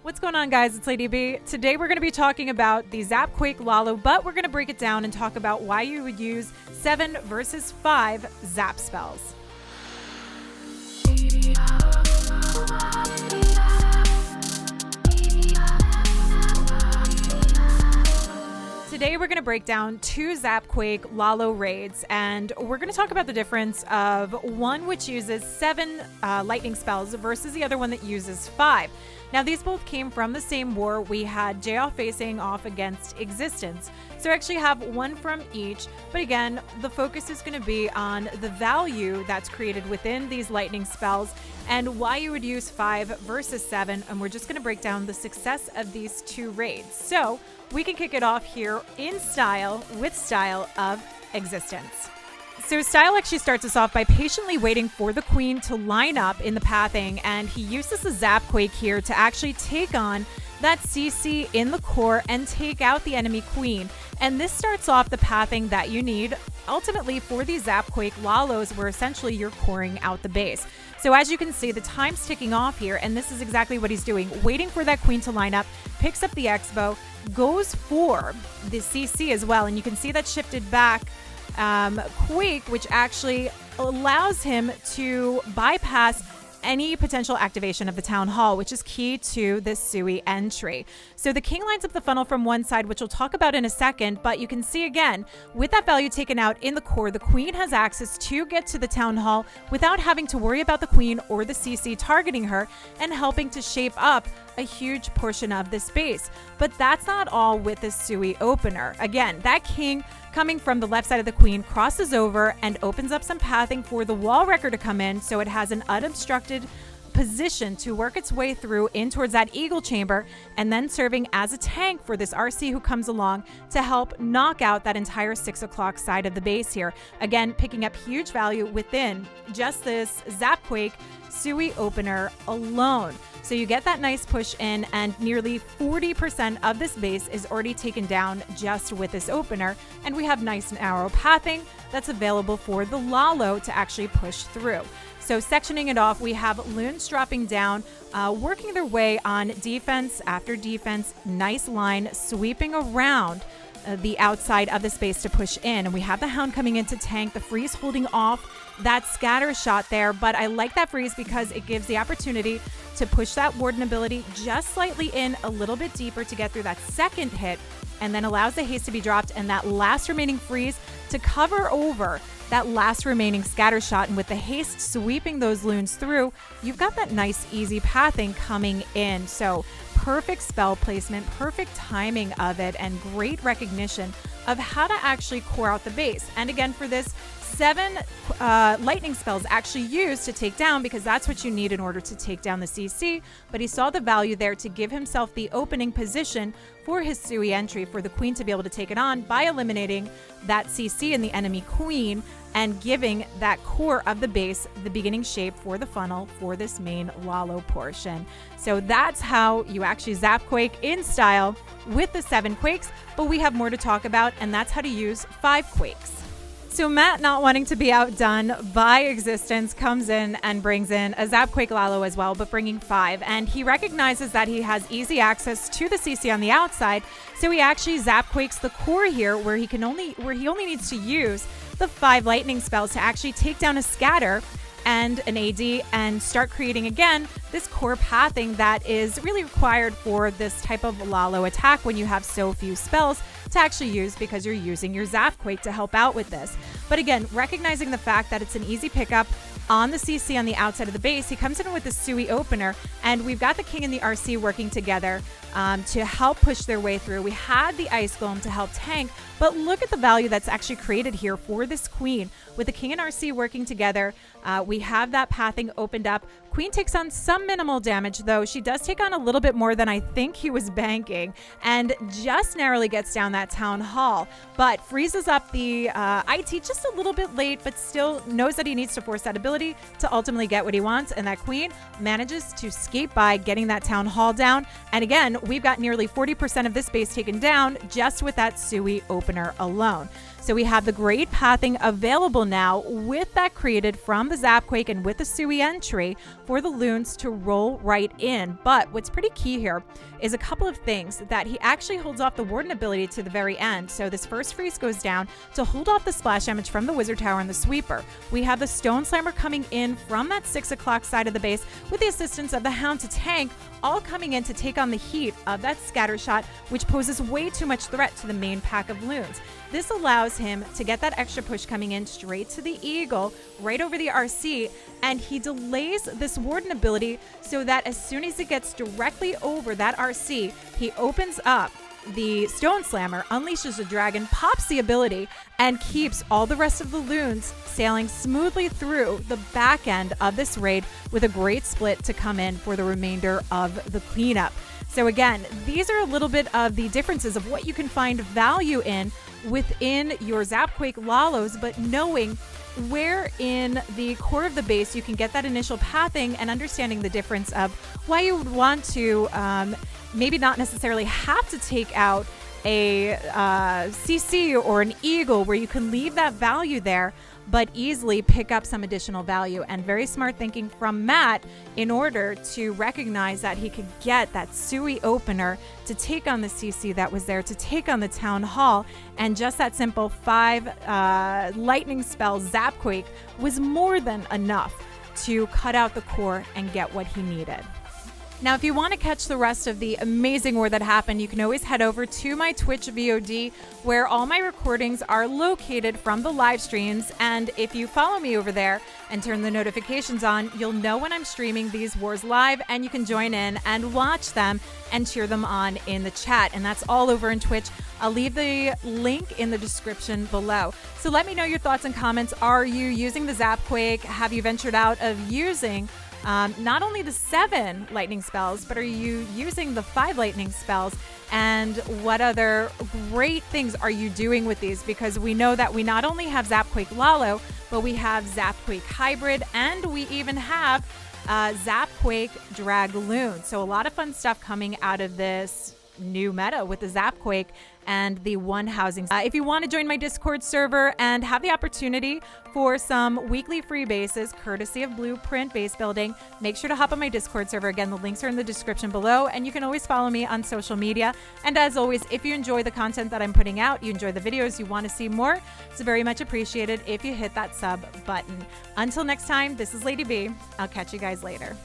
What's going on, guys? It's LadyB. Today we're going to be talking about the ZapQuake LaLo, but we're going to break it down and talk about why you would use 7 versus 5 zap spells. Today we're going to break down 2 ZapQuake LaLo raids, and we're going to talk about the difference of one which uses 7 lightning spells versus the other one that uses 5. Now, these both came from the same war. We had JL facing off against Existence. So I actually have one from each, but again, the focus is going to be on the value that's created within these lightning spells and why you would use 5 versus 7, and we're just going to break down the success of these 2 raids. So we can kick it off here in style with Style of Existence. So Style actually starts us off by patiently waiting for the queen to line up in the pathing, and he uses the ZapQuake here to actually take on that CC in the core and take out the enemy queen. And this starts off the pathing that you need ultimately for these ZapQuake LaLos, where essentially you're coring out the base. So as you can see, the time's ticking off here, and this is exactly what he's doing, waiting for that queen to line up, picks up the X-bow, goes for the CC as well, and you can see that shifted back Quake, which actually allows him to bypass any potential activation of the Town Hall, which is key to this Sui entry. So the king lines up the funnel from one side, which we'll talk about in a second, but you can see again, with that value taken out in the core, the queen has access to get to the Town Hall without having to worry about the queen or the CC targeting her and helping to shape up a huge portion of this base. But that's not all with this Sui opener. Again, that king coming from the left side of the queen crosses over and opens up some pathing for the wall wrecker to come in, so it has an unobstructed position to work its way through in towards that eagle chamber, and then serving as a tank for this RC who comes along to help knock out that entire 6 o'clock side of the base here. Again, picking up huge value within just this ZapQuake Sui opener alone. So you get that nice push in, and nearly 40% of this base is already taken down just with this opener, and we have nice narrow pathing that's available for the LaLo to actually push through. So sectioning it off, we have loons dropping down, working their way on defense after defense, nice line, sweeping around the outside of the space to push in. And we have the hound coming in to tank, the freeze holding off that scatter shot there. But I like that freeze because it gives the opportunity to push that warden ability just slightly in a little bit deeper to get through that second hit, and then allows the haste to be dropped and that last remaining freeze to cover over that last remaining scatter shot. And with the haste sweeping those loons through, you've got that nice easy pathing coming in. So perfect spell placement, perfect timing of it, and great recognition of how to actually core out the base. And again, for this, 7 lightning spells actually used to take down, because that's what you need in order to take down the CC. But he saw the value there to give himself the opening position for his Sui entry for the queen to be able to take it on by eliminating that CC in the enemy queen and giving that core of the base the beginning shape for the funnel for this main LaLo portion. So that's how you actually ZapQuake in style with the 7 quakes, but we have more to talk about, and that's how to use 5 quakes. So Matt, not wanting to be outdone by Existence, comes in and brings in a ZapQuake LaLo as well, but bringing 5. And he recognizes that he has easy access to the CC on the outside, so he actually ZapQuakes the core here, where he only needs to use the 5 lightning spells to actually take down a scatter and an AD and start creating again this core pathing that is really required for this type of LaLo attack when you have so few spells to actually use, because you're using your ZapQuake to help out with this. But again, recognizing the fact that it's an easy pickup on the CC on the outside of the base, he comes in with the Sui opener, and we've got the king and the RC working together to help push their way through. We had the ice golem to help tank, but look at the value that's actually created here for this queen. With the king and RC working together, we have that pathing opened up. Queen takes on some minimal damage, though. She does take on a little bit more than I think he was banking, and just narrowly gets down that Town Hall, but freezes up the IT just a little bit late, but still knows that he needs to force that ability to ultimately get what he wants, and that queen manages to skate by getting that Town Hall down. And again, we've got nearly 40% of this base taken down just with that Sui opener alone. So we have the great pathing available now with that created from the ZapQuake and with the Sui entry for the loons to roll right in. But what's pretty key here is a couple of things: that he actually holds off the Warden ability to the very end. So this first freeze goes down to hold off the splash damage from the Wizard Tower and the Sweeper. We have the Stone Slammer coming in from that 6 o'clock side of the base with the assistance of the Hound to tank, all coming in to take on the heat of that scatter shot, which poses way too much threat to the main pack of loons. This allows him to get that extra push coming in straight to the Eagle, right over the RC, and he delays this Warden ability so that as soon as he gets directly over that RC, he opens up the Stone Slammer, unleashes the dragon, pops the ability, and keeps all the rest of the loons sailing smoothly through the back end of this raid with a great split to come in for the remainder of the cleanup. So again, these are a little bit of the differences of what you can find value in within your ZapQuake LaLos, but knowing where in the core of the base you can get that initial pathing and understanding the difference of why you would want to maybe not necessarily have to take out a CC or an Eagle, where you can leave that value there but easily pick up some additional value. And very smart thinking from Matt in order to recognize that he could get that Sui opener to take on the CC that was there, to take on the Town Hall, and just that simple 5 lightning spell ZapQuake was more than enough to cut out the core and get what he needed. Now, if you want to catch the rest of the amazing war that happened, you can always head over to my Twitch VOD, where all my recordings are located from the live streams. And if you follow me over there and turn the notifications on, you'll know when I'm streaming these wars live, and you can join in and watch them and cheer them on in the chat. And that's all over in Twitch. I'll leave the link in the description below. So let me know your thoughts and comments. Are you using the ZapQuake? Have you ventured out of using not only the 7 lightning spells, but are you using the 5 lightning spells? And what other great things are you doing with these? Because we know that we not only have ZapQuake LaLo, but we have ZapQuake Hybrid, and we even have ZapQuake Dragaloon. So a lot of fun stuff coming out of this new meta with the ZapQuake and the one housing. If you want to join my Discord server and have the opportunity for some weekly free bases courtesy of Blueprint Base Building, make sure to hop on my Discord server. Again, the links are in the description below, and you can always follow me on social media. And as always, if you enjoy the content that I'm putting out, you enjoy the videos, you want to see more, it's very much appreciated if you hit that sub button. Until next time, this is Lady B. I'll catch you guys later.